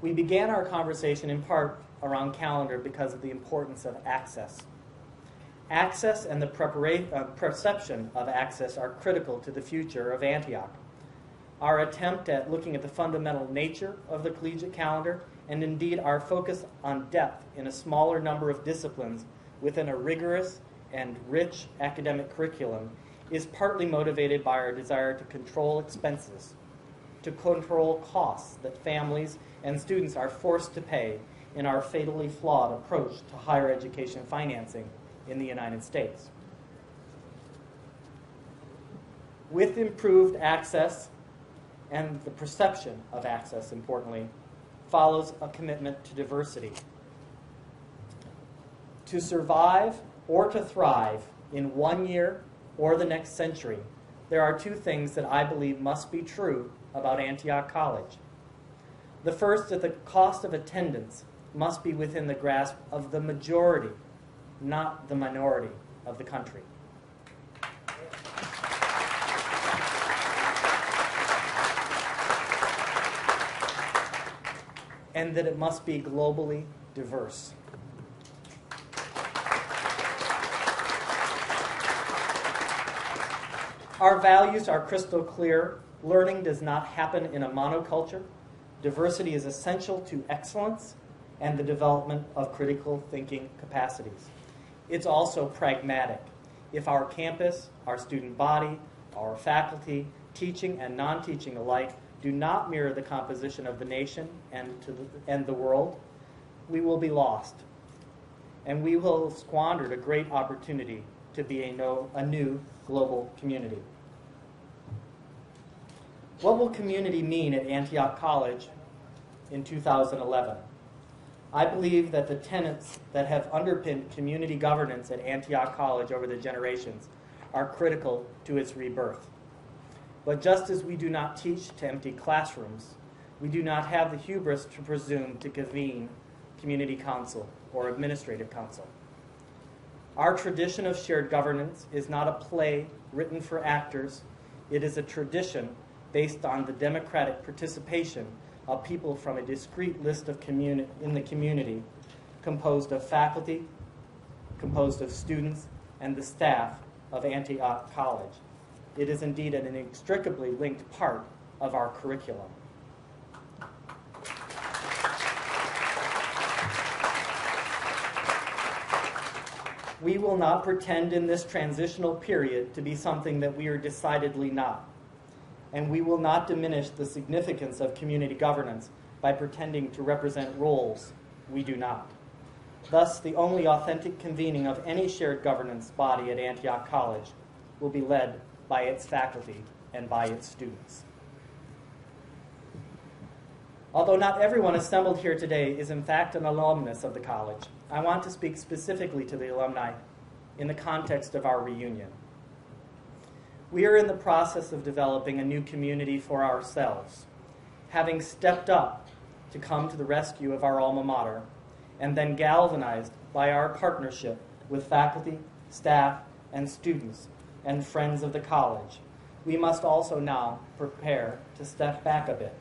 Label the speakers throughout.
Speaker 1: We began our conversation in part around calendar because of the importance of access. Access and the perception of access are critical to the future of Antioch. Our attempt at looking at the fundamental nature of the collegiate calendar, and indeed our focus on depth in a smaller number of disciplines within a rigorous and rich academic curriculum, is partly motivated by our desire to control expenses, to control costs that families and students are forced to pay in our fatally flawed approach to higher education financing in the United States. With improved access and the perception of access, importantly, follows a commitment to diversity. To survive or to thrive in 1 year or the next century, there are two things that I believe must be true about Antioch College. The first is that the cost of attendance must be within the grasp of the majority, not the minority of the country. And that it must be globally diverse. Our values are crystal clear. Learning does not happen in a monoculture. Diversity is essential to excellence and the development of critical thinking capacities. It's also pragmatic. If our campus, our student body, our faculty, teaching and non-teaching alike, do not mirror the composition of the nation and the world, we will be lost. And we will have squandered a great opportunity to be a new global community. What will community mean at Antioch College in 2011? I believe that the tenets that have underpinned community governance at Antioch College over the generations are critical to its rebirth. But just as we do not teach to empty classrooms, we do not have the hubris to presume to convene community council or administrative council. Our tradition of shared governance is not a play written for actors. It is a tradition based on the democratic participation of people from a discrete list of in the community, composed of faculty, composed of students, and the staff of Antioch College. It is indeed an inextricably linked part of our curriculum. We will not pretend in this transitional period to be something that we are decidedly not. And we will not diminish the significance of community governance by pretending to represent roles we do not. Thus, the only authentic convening of any shared governance body at Antioch College will be led by its faculty and by its students. Although not everyone assembled here today is in fact an alumnus of the college, I want to speak specifically to the alumni in the context of our reunion. We are in the process of developing a new community for ourselves, having stepped up to come to the rescue of our alma mater, and then galvanized by our partnership with faculty, staff, and students, and friends of the college. We must also now prepare to step back a bit.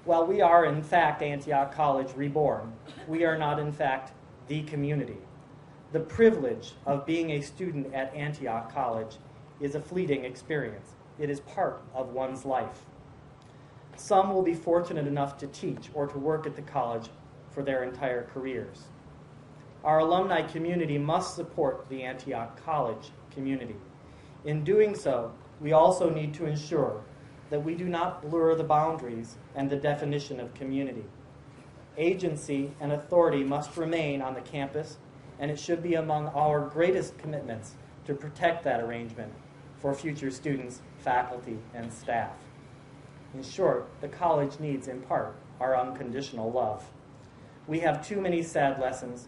Speaker 1: While we are, in fact, Antioch College reborn, we are not, in fact, the community. The privilege of being a student at Antioch College is a fleeting experience. It is part of one's life. Some will be fortunate enough to teach or to work at the college for their entire careers. Our alumni community must support the Antioch College community. In doing so, we also need to ensure that we do not blur the boundaries and the definition of community. Agency and authority must remain on the campus, and it should be among our greatest commitments to protect that arrangement for future students, faculty, and staff. In short, the college needs, in part, our unconditional love. We have too many sad lessons,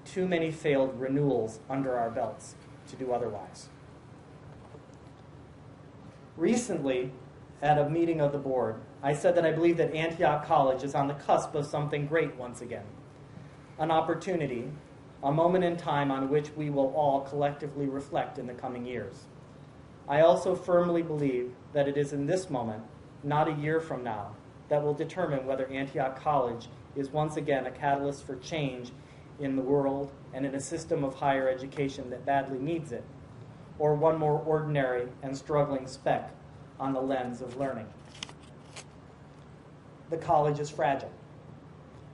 Speaker 1: too many failed renewals under our belts to do otherwise. Recently, at a meeting of the board, I said that I believe that Antioch College is on the cusp of something great once again. An opportunity, a moment in time on which we will all collectively reflect in the coming years. I also firmly believe that it is in this moment, not a year from now, that will determine whether Antioch College is once again a catalyst for change in the world and in a system of higher education that badly needs it, or one more ordinary and struggling speck on the lens of learning. The college is fragile.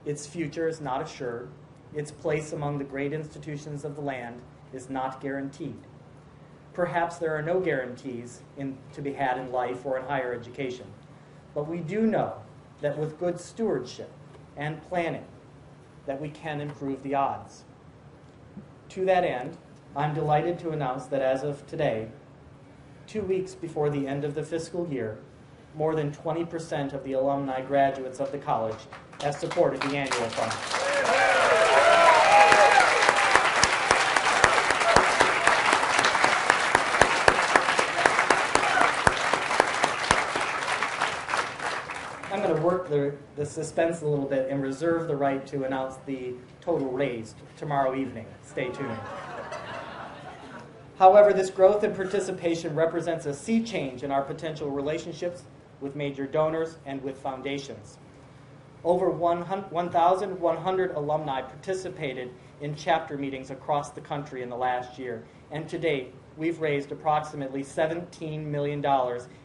Speaker 1: Its future is not assured. Its place among the great institutions of the land is not guaranteed. Perhaps there are no guarantees to be had in life or in higher education, but we do know that with good stewardship and planning, that we can improve the odds. To that end, I'm delighted to announce that as of today, 2 weeks before the end of the fiscal year, more than 20% of the alumni graduates of the college have supported the annual fund. I'm going to work the suspense a little bit and reserve the right to announce the total raised tomorrow evening. Stay tuned. However, this growth and participation represents a sea change in our potential relationships with major donors and with foundations. Over 1,100 alumni participated in chapter meetings across the country in the last year, and to date, we've raised approximately $17 million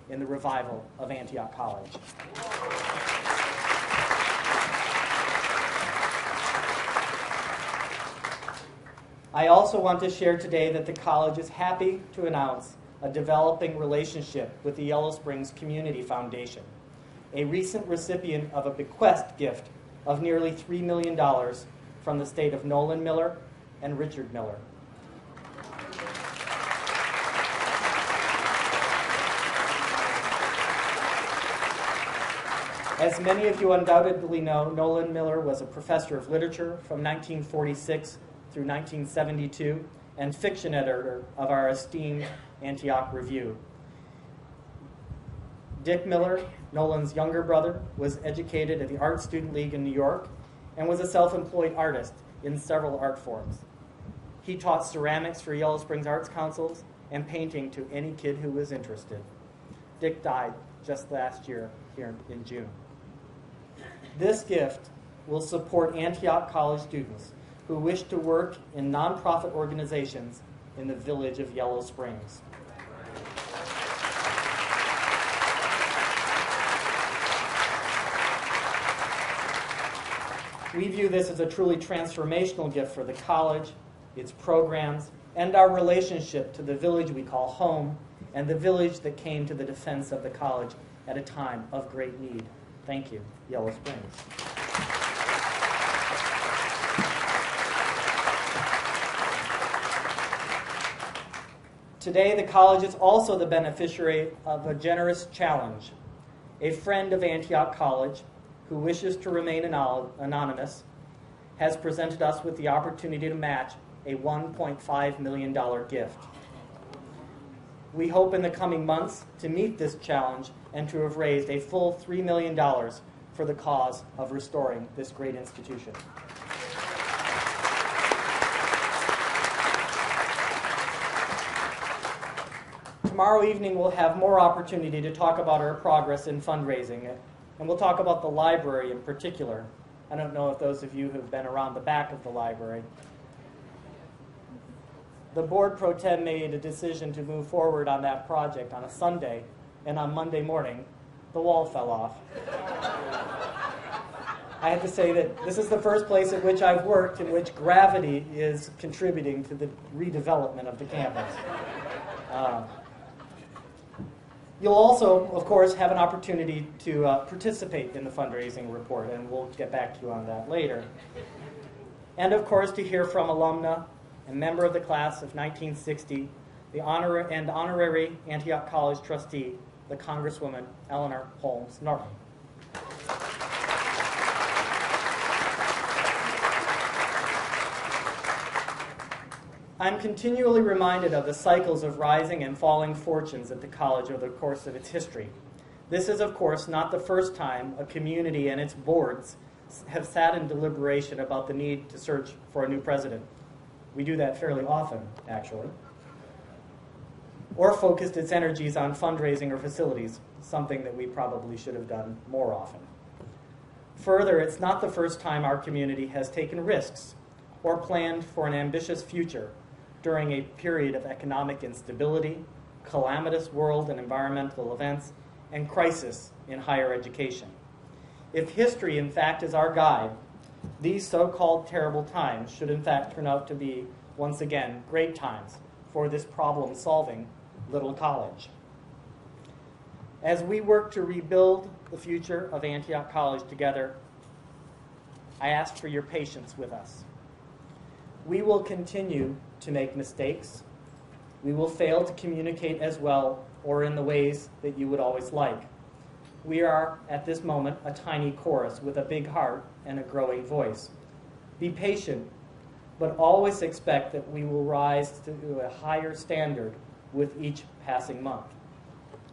Speaker 1: in the revival of Antioch College. I also want to share today that the college is happy to announce a developing relationship with the Yellow Springs Community Foundation, a recent recipient of a bequest gift of nearly $3 million from the state of Nolan Miller and Richard Miller. As many of you undoubtedly know, Nolan Miller was a professor of literature from 1946 through 1972 and fiction editor of our esteemed Antioch Review. Dick Miller, Nolan's younger brother, was educated at the Art Student League in New York and was a self-employed artist in several art forms. He taught ceramics for Yellow Springs Arts Councils and painting to any kid who was interested. Dick died just last year here in June. This gift will support Antioch College students who wish to work in nonprofit organizations in the village of Yellow Springs. We view this as a truly transformational gift for the college, its programs, and our relationship to the village we call home, and the village that came to the defense of the college at a time of great need. Thank you, Yellow Springs. Today, the college is also the beneficiary of a generous challenge. A friend of Antioch College, who wishes to remain anonymous, has presented us with the opportunity to match a $1.5 million gift. We hope in the coming months to meet this challenge and to have raised a full $3 million for the cause of restoring this great institution. Tomorrow evening we'll have more opportunity to talk about our progress in fundraising, and we'll talk about the library in particular. I don't know if those of you who've been around the back of the library. The board pro tem made a decision to move forward on that project on a Sunday, and on Monday morning, the wall fell off. I have to say that this is the first place at which I've worked in which gravity is contributing to the redevelopment of the campus. You'll also, of course, have an opportunity to participate in the fundraising report, and we'll get back to you on that later. And, of course, to hear from alumna, a member of the class of 1960, the honorary Antioch College trustee, the Congresswoman Eleanor Holmes Norton. I'm continually reminded of the cycles of rising and falling fortunes at the college over the course of its history. This is, of course, not the first time a community and its boards have sat in deliberation about the need to search for a new president. We do that fairly often, actually. Or focused its energies on fundraising or facilities, something that we probably should have done more often. Further, it's not the first time our community has taken risks or planned for an ambitious future during a period of economic instability, calamitous world and environmental events, and crisis in higher education. If history, in fact, is our guide, these so-called terrible times should, in fact, turn out to be, once again, great times for this problem-solving little college. As we work to rebuild the future of Antioch College together, I ask for your patience with us. We will continue to make mistakes. We will fail to communicate as well or in the ways that you would always like. We are, at this moment, a tiny chorus with a big heart and a growing voice. Be patient, but always expect that we will rise to a higher standard with each passing month.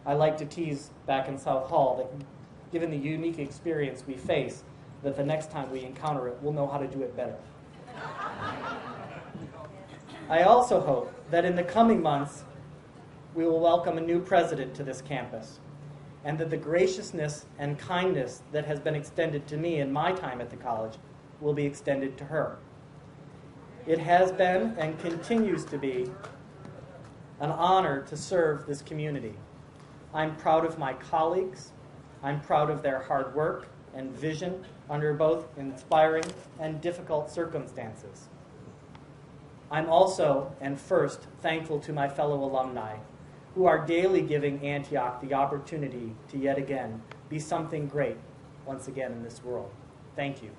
Speaker 1: I like to tease back in South Hall that given the unique experience we face, that the next time we encounter it, we'll know how to do it better. I also hope that in the coming months, we will welcome a new president to this campus, and that the graciousness and kindness that has been extended to me in my time at the college will be extended to her. It has been and continues to be an honor to serve this community. I'm proud of my colleagues. I'm proud of their hard work and vision under both inspiring and difficult circumstances. I'm also, and first, thankful to my fellow alumni who are daily giving Antioch the opportunity to yet again be something great once again in this world. Thank you.